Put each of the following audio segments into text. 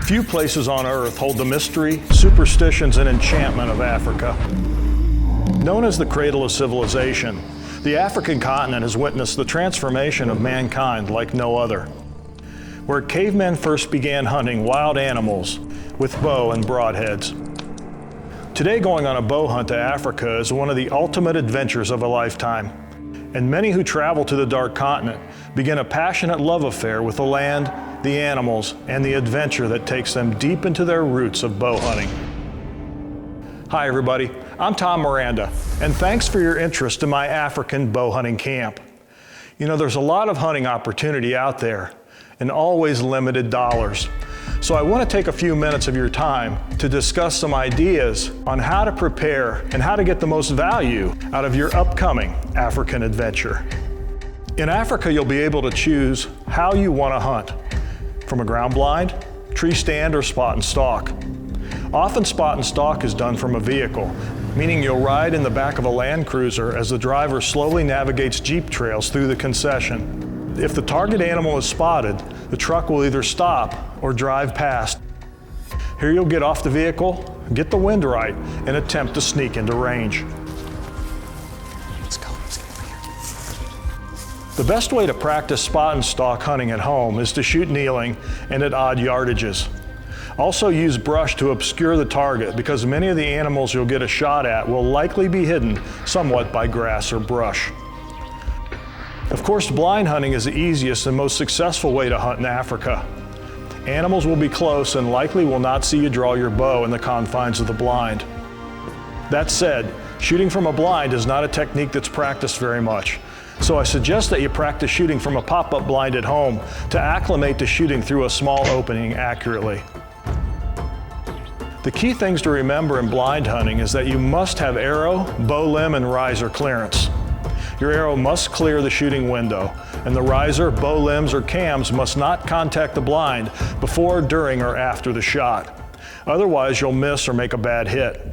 Few places on Earth hold the mystery, superstitions, and enchantment of Africa. Known as the cradle of civilization, the African continent has witnessed the transformation of mankind like no other. Where cavemen first began hunting wild animals with bow and broadheads. Today, going on a bow hunt to Africa is one of the ultimate adventures of a lifetime. And many who travel to the Dark Continent begin a passionate love affair with the land, the animals, and the adventure that takes them deep into their roots of bow hunting. Hi everybody, I'm Tom Miranda, and thanks for your interest in my African bow hunting camp. You know, there's a lot of hunting opportunity out there, and always limited dollars. So I want to take a few minutes of your time to discuss some ideas on how to prepare and how to get the most value out of your upcoming African adventure. In Africa, you'll be able to choose how you want to hunt, from a ground blind, tree stand, or spot and stalk. Often spot and stalk is done from a vehicle, meaning you'll ride in the back of a Land Cruiser as the driver slowly navigates jeep trails through the concession. If the target animal is spotted, the truck will either stop or drive past. Here you'll get off the vehicle, get the wind right, and attempt to sneak into range. Let's get over here. The best way to practice spot and stalk hunting at home is to shoot kneeling and at odd yardages. Also use brush to obscure the target because many of the animals you'll get a shot at will likely be hidden somewhat by grass or brush. Of course, blind hunting is the easiest and most successful way to hunt in Africa. Animals will be close and likely will not see you draw your bow in the confines of the blind. That said, shooting from a blind is not a technique that's practiced very much, so I suggest that you practice shooting from a pop-up blind at home to acclimate to shooting through a small opening accurately. The key things to remember in blind hunting is that you must have arrow, bow limb, and riser clearance. Your arrow must clear the shooting window, and the riser, bow limbs, or cams must not contact the blind before, during, or after the shot. Otherwise, you'll miss or make a bad hit.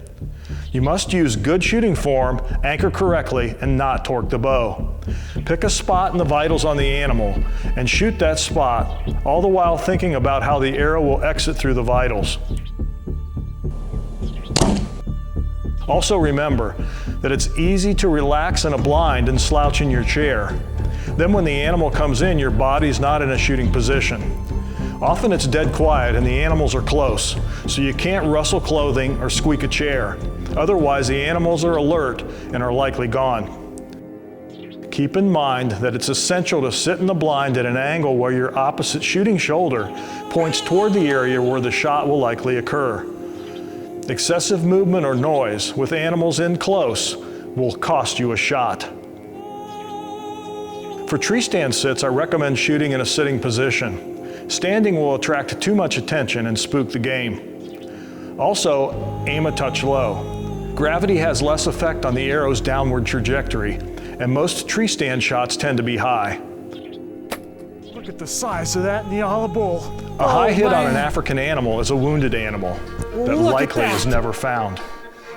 You must use good shooting form, anchor correctly, and not torque the bow. Pick a spot in the vitals on the animal and shoot that spot, all the while thinking about how the arrow will exit through the vitals. Also remember that it's easy to relax in a blind and slouch in your chair. Then when the animal comes in, your body's not in a shooting position. Often it's dead quiet and the animals are close, so you can't rustle clothing or squeak a chair. Otherwise, the animals are alert and are likely gone. Keep in mind that it's essential to sit in the blind at an angle where your opposite shooting shoulder points toward the area where the shot will likely occur. Excessive movement or noise with animals in close will cost you a shot. For tree stand sits, I recommend shooting in a sitting position. Standing will attract too much attention and spook the game. Also, aim a touch low. Gravity has less effect on the arrow's downward trajectory, and most tree stand shots tend to be high. Look at the size of that Nyala bull. A high hit on an African animal is a wounded animal that likely is never found.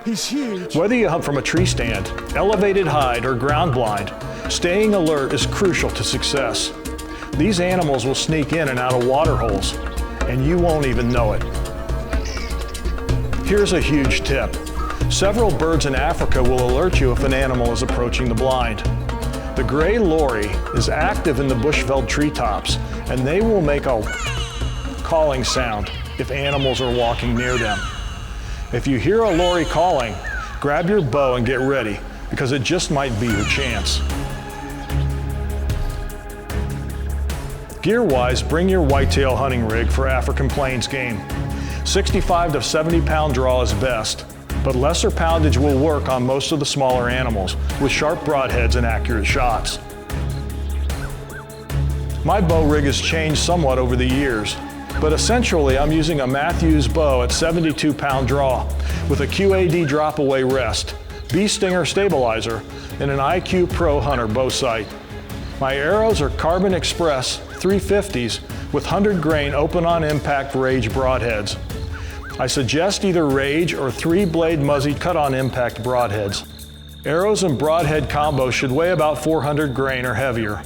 He's huge. Whether you hunt from a tree stand, elevated hide, or ground blind, staying alert is crucial to success. These animals will sneak in and out of water holes, and you won't even know it. Here's a huge tip. Several birds in Africa will alert you if an animal is approaching the blind. The gray lory is active in the bush-felled treetops, and they will make a calling sound if animals are walking near them. If you hear a lory calling, grab your bow and get ready, because it just might be your chance. Gear-wise, bring your whitetail hunting rig for African plains game. 65 to 70 pound draw is best, but lesser poundage will work on most of the smaller animals with sharp broadheads and accurate shots. My bow rig has changed somewhat over the years, but essentially I'm using a Matthews bow at 72 pound draw with a QAD drop-away rest, bee stinger stabilizer, and an IQ Pro Hunter bow sight. My arrows are Carbon Express 350s with 100 grain open-on impact Rage broadheads. I suggest either Rage or 3-blade Muzzy cut-on impact broadheads. Arrows and broadhead combos should weigh about 400 grain or heavier.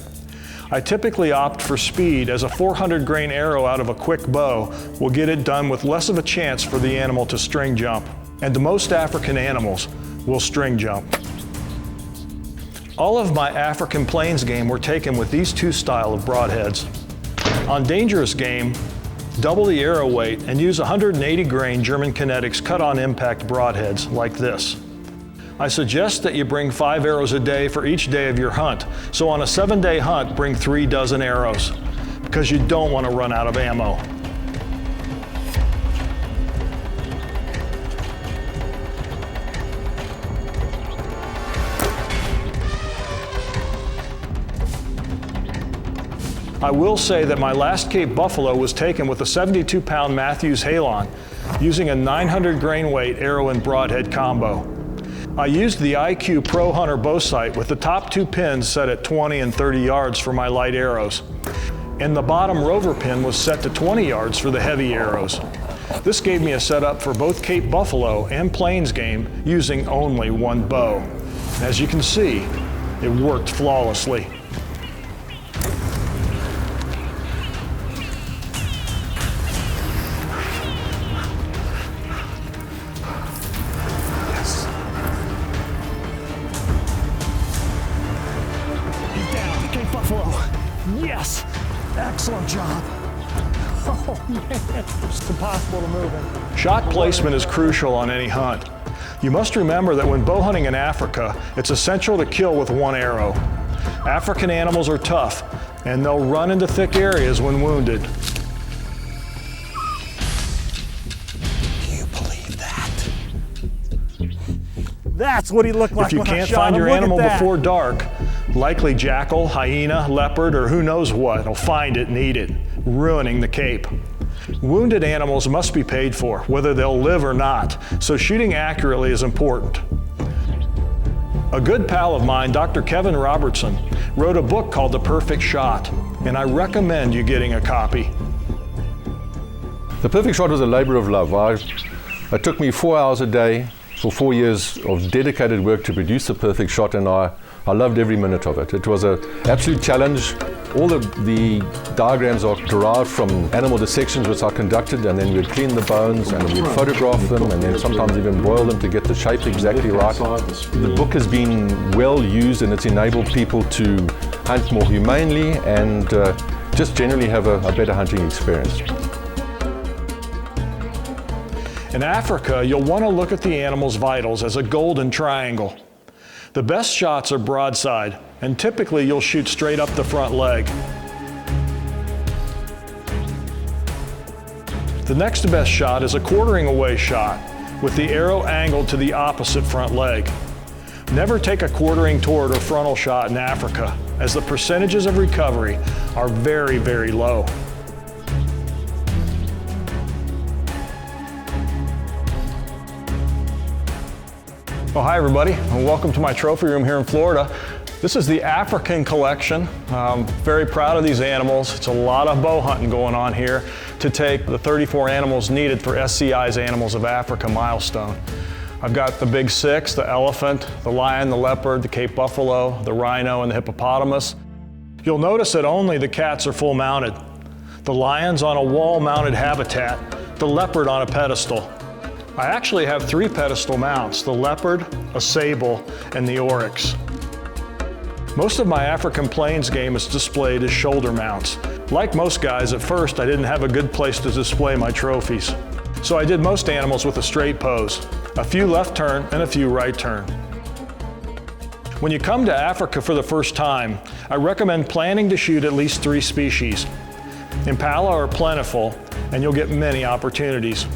I typically opt for speed, as a 400 grain arrow out of a quick bow will get it done with less of a chance for the animal to string jump. And most African animals will string jump. All of my African plains game were taken with these two style of broadheads. On dangerous game, double the arrow weight and use 180 grain German Kinetics cut-on impact broadheads like this. I suggest that you bring 5 arrows a day for each day of your hunt. So on a 7-day hunt, bring 3 dozen arrows, because you don't want to run out of ammo. I will say that my last Cape buffalo was taken with a 72-pound Matthews Halon, using a 900 grain weight arrow and broadhead combo. I used the IQ Pro Hunter bow sight with the top 2 pins set at 20 and 30 yards for my light arrows, and the bottom rover pin was set to 20 yards for the heavy arrows. This gave me a setup for both Cape buffalo and plains game using only one bow. As you can see, it worked flawlessly. Yes! Excellent job. Oh man, it's impossible to move him. Shot placement is crucial on any hunt. You must remember that when bow hunting in Africa, it's essential to kill with one arrow. African animals are tough, and they'll run into thick areas when wounded. Can you believe that? That's what he looked like. If you can't find your animal before dark, likely jackal, hyena, leopard, or who knows what will find it and eat it, ruining the Cape. Wounded animals must be paid for, whether they'll live or not, so shooting accurately is important. A good pal of mine, Dr. Kevin Robertson, wrote a book called The Perfect Shot, and I recommend you getting a copy. The Perfect Shot was a labor of love. It took me 4 hours a day for 4 years of dedicated work to produce The Perfect Shot, and I loved every minute of it. It was an absolute challenge. All the diagrams are derived from animal dissections which I conducted, and then we'd clean the bones and we'd photograph them and then sometimes even boil them to get the shape exactly right. The book has been well used, and it's enabled people to hunt more humanely and just generally have a better hunting experience. In Africa, you'll want to look at the animal's vitals as a golden triangle. The best shots are broadside, and typically you'll shoot straight up the front leg. The next best shot is a quartering away shot, with the arrow angled to the opposite front leg. Never take a quartering toward or frontal shot in Africa, as the percentages of recovery are very, very low. Well, hi everybody, and welcome to my trophy room here in Florida. This is the African collection. I'm very proud of these animals. It's a lot of bow hunting going on here to take the 34 animals needed for SCI's Animals of Africa milestone. I've got the big 6, the elephant, the lion, the leopard, the Cape buffalo, the rhino, and the hippopotamus. You'll notice that only the cats are full mounted. The lion's on a wall-mounted habitat, the leopard on a pedestal. I actually have 3 pedestal mounts, the leopard, a sable, and the oryx. Most of my African plains game is displayed as shoulder mounts. Like most guys, at first I didn't have a good place to display my trophies. So I did most animals with a straight pose, a few left turn and a few right turn. When you come to Africa for the first time, I recommend planning to shoot at least 3 species. Impala are plentiful, and you'll get many opportunities.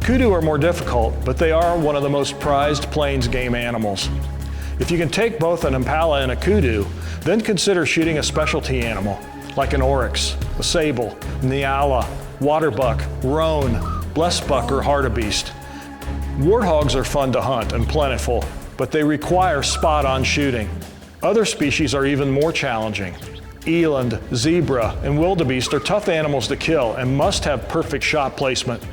Kudu are more difficult, but they are one of the most prized plains game animals. If you can take both an impala and a kudu, then consider shooting a specialty animal, like an oryx, a sable, nyala, waterbuck, roan, blessbuck, or hartebeest. Warthogs are fun to hunt and plentiful, but they require spot-on shooting. Other species are even more challenging. Eland, zebra, and wildebeest are tough animals to kill and must have perfect shot placement.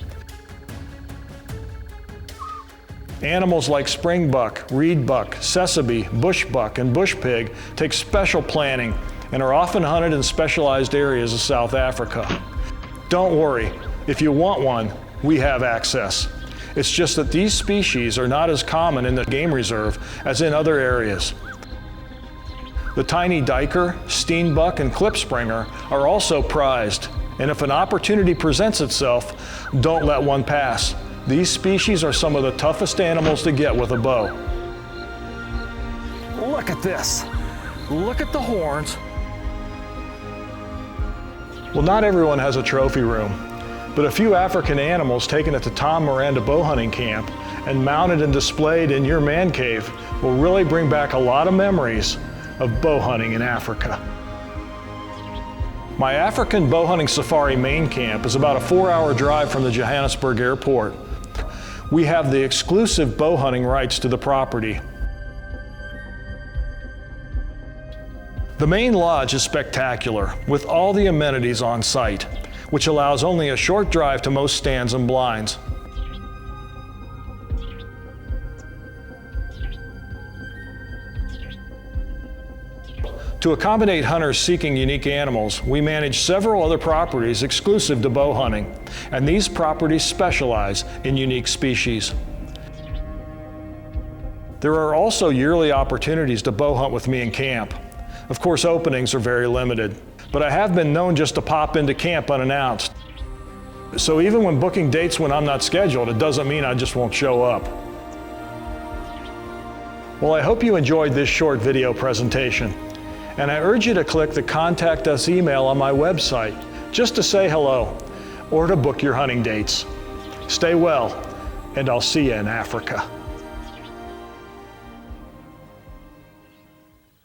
Animals like springbuck, reedbuck, sesame, bushbuck, and bush pig take special planning and are often hunted in specialized areas of South Africa. Don't worry, if you want one, we have access. It's just that these species are not as common in the game reserve as in other areas. The tiny diker, steenbuck, and klipspringer are also prized, and if an opportunity presents itself, don't let one pass. These species are some of the toughest animals to get with a bow. Look at this. Look at the horns. Well, not everyone has a trophy room, but a few African animals taken at the Tom Miranda bow hunting camp and mounted and displayed in your man cave will really bring back a lot of memories of bow hunting in Africa. My African bow hunting safari main camp is about a 4-hour drive from the Johannesburg airport. We have the exclusive bow hunting rights to the property. The main lodge is spectacular, with all the amenities on site, which allows only a short drive to most stands and blinds. To accommodate hunters seeking unique animals, we manage several other properties exclusive to bow hunting, and these properties specialize in unique species. There are also yearly opportunities to bow hunt with me in camp. Of course, openings are very limited, but I have been known just to pop into camp unannounced. So even when booking dates when I'm not scheduled, it doesn't mean I just won't show up. Well, I hope you enjoyed this short video presentation, and I urge you to click the Contact Us email on my website just to say hello or to book your hunting dates. Stay well, and I'll see you in Africa.